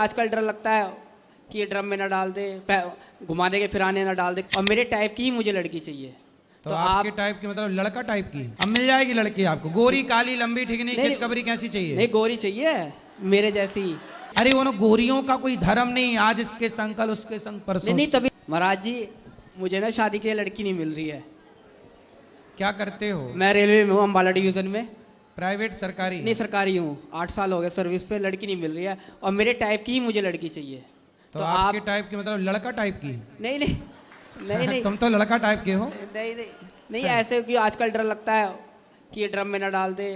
आजकल डर लगता है कि ये ड्रम में ना डाल दे, घुमा दे के फिराने ना डाल दे। और मेरे टाइप की ही मुझे लड़की चाहिए। तो आपके टाइप की मतलब लड़का टाइप की अब मिल जाएगी लड़की आपको? गोरी काली लंबी ठिकनी चितकबरी कैसी चाहिए? नहीं, गोरी चाहिए मेरे जैसी। अरे वो गोरियों का कोई धर्म नहीं, आज इसके संग कल उसके संग परसों। नहीं तभी महाराज जी, मुझे ना शादी के लिए लड़की नहीं मिल रही है। क्या करते हो? मैं रेलवे में हूँ, अम्बाला डिवीजन में। प्राइवेट सरकारी? नहीं, सरकारी हूँ। 8 साल हो गए सर्विस पे, लड़की नहीं मिल रही है। और मेरे टाइप की ही मुझे लड़की चाहिए। तो आपके टाइप की मतलब लड़का टाइप की? नहीं नहीं नहीं नहीं तुम तो लड़का टाइप के हो। नहीं नहीं नहीं, ऐसे कि आजकल डर लगता है कि ये ड्रम में ना डाल दे,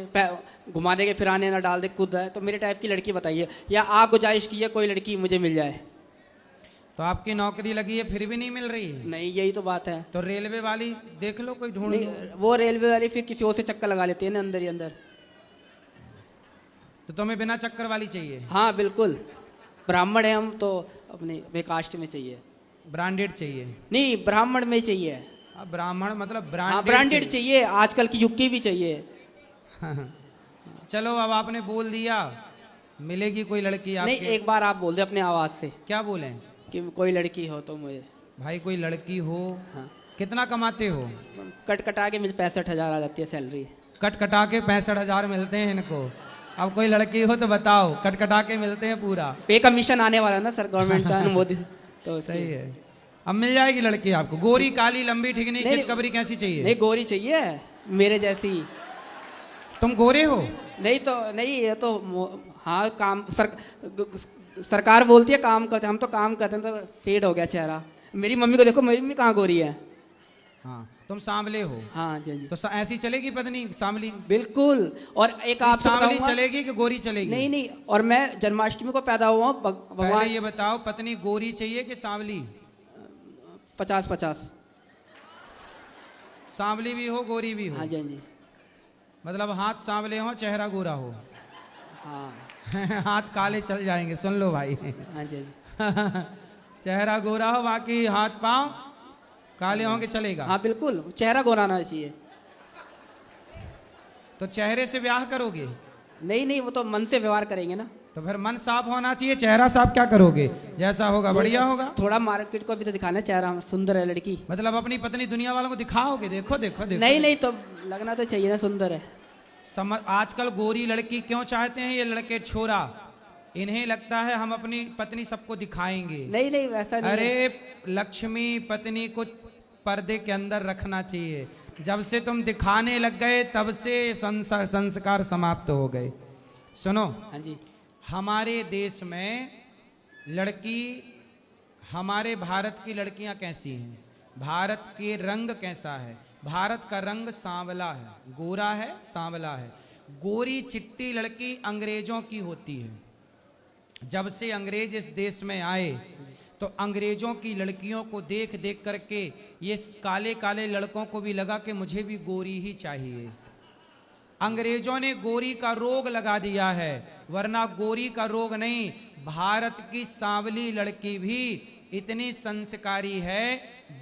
घुमा दे के फिराने ना डाल दे, खुद है। तो मेरे टाइप की लड़की बताइए, या आप गुजारिश कीजिए कोई लड़की मुझे मिल जाए। तो आपकी नौकरी लगी है फिर भी नहीं मिल रही है? नहीं, यही तो बात है। तो रेलवे वाली देख लो कोई ढूंढ लो। वो रेलवे वाली फिर किसी और से चक्कर लगा लेती है ना अंदर ही अंदर। तो तुम्हें बिना चक्कर वाली चाहिए? हाँ बिल्कुल, ब्राह्मण है हम तो, अपने वे कास्ट में चाहिए। ब्रांडेड चाहिए? नहीं, ब्राह्मण में चाहिए। ब्राह्मण मतलब हाँ, ब्रांडेड ब्रांडेड चाहिए, आजकल की युग की भी चाहिए। चलो अब आपने बोल दिया, मिलेगी कोई लड़की आपके? नहीं, एक बार आप बोल दे अपने आवाज से। क्या बोले? कि कोई लड़की हो तो मुझे। भाई कोई लड़की हो। हाँ। कितना कमाते हो? कट कटा के मुझे 65,000 आ जाती है सैलरी। कट कटा के 65,000 मिलते हैं इनको? अब कोई लड़की हो तो बताओ, कट कटा के मिलते हैं पूरा? पे कमीशन आने वाला ना सर, गवर्नमेंट का मोदी तो सही है। अब मिल जाएगी लड़की आपको। गोरी काली लंबी ठिकनी चितकबरी कैसी चाहिए? नहीं, गोरी चाहिए मेरे जैसी। तुम गोरे हो? नहीं तो नहीं, ये तो हाँ, काम सरकार बोलती है काम करते, हम तो काम करते हैं तो फेड हो गया चेहरा। मेरी मम्मी को देखो, मेरी मम्मी कहाँ गोरी है। हाँ, तुम सांवले हो? हाँ जी जी। तो ऐसी चलेगी पत्नी सांवली? बिल्कुल। और एक आप सांवली चलेगी कि गोरी चलेगी? नहीं नहीं, और मैं जन्माष्टमी को पैदा हुआ हूँ भगवान। ये बताओ पत्नी गोरी चाहिए कि सांवली? 50-50। सांवली भी हो गोरी भी हो? हाँ जी जी। मतलब हाथ सांवले हो चेहरा गोरा हो? हाँ। हाथ काले चल जाएंगे, सुन लो भाई। हाँ जी। चेहरा गोरा हो, बाकी हाथ पांव काले होंगे चलेगा? हाँ बिल्कुल, चेहरा गोरा होना चाहिए। तो चेहरे से ब्याह करोगे? नहीं नहीं, वो तो मन से व्यवहार करेंगे ना। तो फिर मन साफ होना चाहिए, चेहरा साफ क्या करोगे? जैसा होगा बढ़िया होगा। थोड़ा मार्केट को भी तो दिखाना, चेहरा सुंदर है लड़की। मतलब अपनी पत्नी दुनिया वालों को दिखाओगे, देखो देखो देखो? नहीं नहीं, तो लगना तो चाहिए ना सुंदर है। आजकल गोरी लड़की क्यों चाहते हैं ये लड़के छोरा? इन्हें लगता है हम अपनी पत्नी सबको दिखाएंगे। नहीं नहीं, वैसा नहीं। अरे लक्ष्मी पत्नी को पर्दे के अंदर रखना चाहिए। जब से तुम दिखाने लग गए तब से संस्कार समाप्त हो गए। सुनो। हाँ जी। हमारे देश में लड़की, हमारे भारत की लड़कियां कैसी हैं? भारत के रंग कैसा है? भारत का रंग सांवला है, गोरा है, सांवला है। गोरी चिट्टी लड़की अंग्रेजों की होती है। जब से अंग्रेज इस देश में आए तो अंग्रेजों की लड़कियों को देख देख करके ये काले काले लड़कों को भी लगा कि मुझे भी गोरी ही चाहिए। अंग्रेजों ने गोरी का रोग लगा दिया है, वरना गोरी का रोग नहीं। भारत की सांवली लड़की भी इतनी संस्कारी है,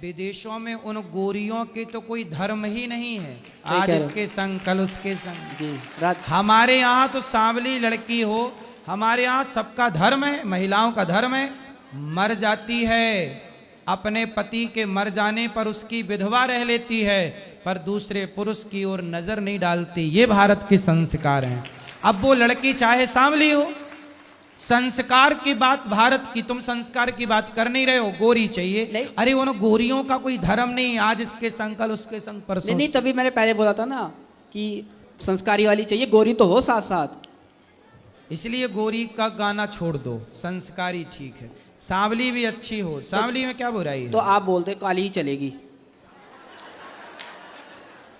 विदेशों में उन गोरियों के तो कोई धर्म ही नहीं है। आज इसके संग कल उसके संग जी। हमारे यहाँ तो सांवली लड़की हो, हमारे यहाँ सबका धर्म है, महिलाओं का धर्म है। मर जाती है, अपने पति के मर जाने पर उसकी विधवा रह लेती है, पर दूसरे पुरुष की ओर नजर नहीं डालती। ये भारत के संस्कार हैं। अब वो लड़की चाहे सांवली हो, संस्कार की बात भारत की, तुम संस्कार की बात कर नहीं रहे हो। गोरी चाहिए नहीं। अरे वो गोरियों का कोई धर्म नहीं, आज इसके संग कल उसके संग परसों। नहीं नहीं, तभी मैंने पहले बोला था ना कि संस्कारी वाली चाहिए, गोरी तो हो साथ साथ। इसलिए गोरी का गाना छोड़ दो, संस्कारी ठीक है। सांवली भी अच्छी हो, सांवली में क्या बुराई है? तो आप बोलते काली ही चलेगी।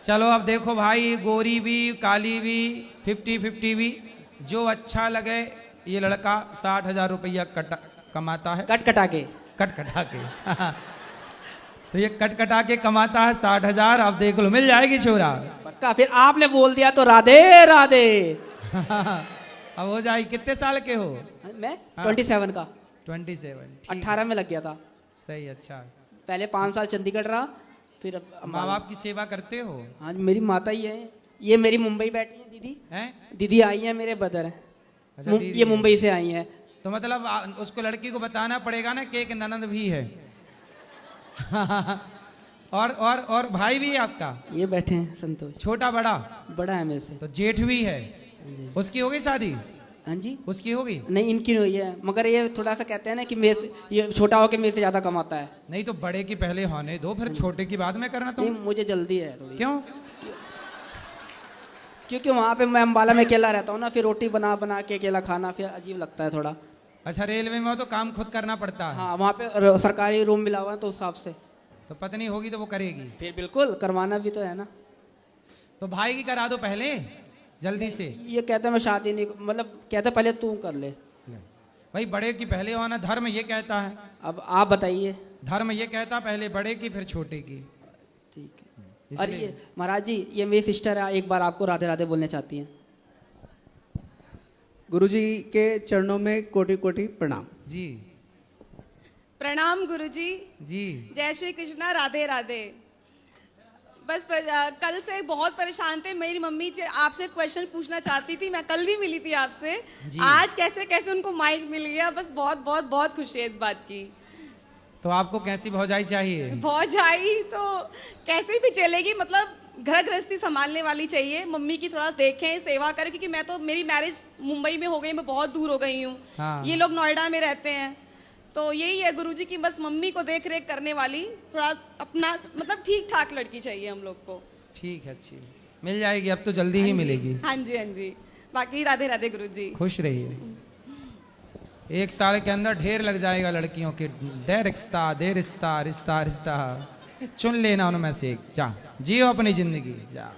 चलो अब देखो भाई, गोरी भी काली भी 50-50 भी, जो अच्छा लगे। ये लड़का 60,000 रुपया कमाता है, कट कटा के तो ये कट कटा के कमाता है 60,000। अब देख लो मिल जाएगी छोरा पक्का। फिर आपने बोल दिया तो राधे राधे। अब हो जाएगी। कितने साल के हो? मैं 27 का। 27। 18 में लग गया था। सही, अच्छा। पहले 5 साल चंडीगढ़ रहा, फिर माँ बाप की सेवा करते हो? हाँ, मेरी माता ही है। ये मेरी मुंबई बैठी है दीदी। हैं? दीदी आई है, मेरे ब्रदर है। अच्छा, ये मुंबई से आई है। तो मतलब उसको लड़की को बताना पड़ेगा ना कि एक ननद भी है। और भाई भी है आपका? ये बैठे हैं संतोष। छोटा बड़ा? बड़ा है मेरे से। तो जेठ भी है। उसकी हो गई शादी? हाँ जी। उसकी हो गई? नहीं, इनकी नहीं हुई है, मगर ये थोड़ा सा कहते हैं ना कि मेरे से, ये छोटा होकर मेरे से ज्यादा कमाता है। नहीं तो बड़े की पहले होने दो, फिर छोटे की बाद में करना। तो नहीं, मुझे जल्दी है थोड़ी। क्यों? क्योंकि वहाँ पे मैं अम्बाला में अकेला रहता हूँ ना, फिर रोटी बना बना के अकेला खाना फिर अजीब लगता है थोड़ा। अच्छा, रेलवे में हो तो काम खुद करना पड़ता है। हाँ, वहाँ पे सरकारी रूम मिला हुआ है तो उस हिसाब से। तो पत्नी होगी तो वो करेगी। फिर बिल्कुल करवाना भी तो है ना। तो भाई की करा दो पहले जल्दी से। ये कहता है मैं शादी नहीं, मतलब कहता है पहले तू कर ले। भाई बड़े की पहले होना धर्म ये कहता है। अब आप बताइए। धर्म ये कहता पहले बड़े की फिर छोटे की। ठीक है। और ये महाराज जी, ये मेरी सिस्टर है, एक बार आपको राधे राधे बोलने चाहती हैं। गुरुजी के चरणों में कोटि कोटि प्रणाम। जी प्रणाम गुरुजी। जी। जय श्री कृष्णा, राधे राधे। बस कल से बहुत परेशान थे। मेरी मम्मी आपसे क्वेश्चन पूछना चाहती थी, मैं कल भी मिली थी आपसे। आज कैसे कैसे उनको माइक मिल गया, बस बहुत बहुत बहुत खुशी है इस बात की। तो आपको कैसी भौजाई चाहिए? भौजाई तो कैसे भी चलेगी, मतलब घर गृहस्थी संभालने वाली चाहिए। मम्मी की थोड़ा देखें, सेवा करें, क्योंकि मैं तो, मेरी मैरिज मुंबई में हो गई, मैं बहुत दूर हो गई हूँ। हाँ। ये लोग नोएडा में रहते हैं। तो यही है गुरुजी की, बस मम्मी को देख रेख करने वाली, थोड़ा अपना मतलब ठीक ठाक लड़की चाहिए हम लोग को। ठीक है, अच्छी मिल जाएगी, अब तो जल्दी ही मिलेगी। हाँ जी, हाँ जी। बाकी राधे राधे गुरुजी। खुश रहिए। 1 साल के अंदर ढेर लग जाएगा लड़कियों के। दे रिश्ता, दे रिश्ता, रिश्ता रिश्ता, चुन लेना उनमें से एक। जा जियो अपनी जिंदगी, जा।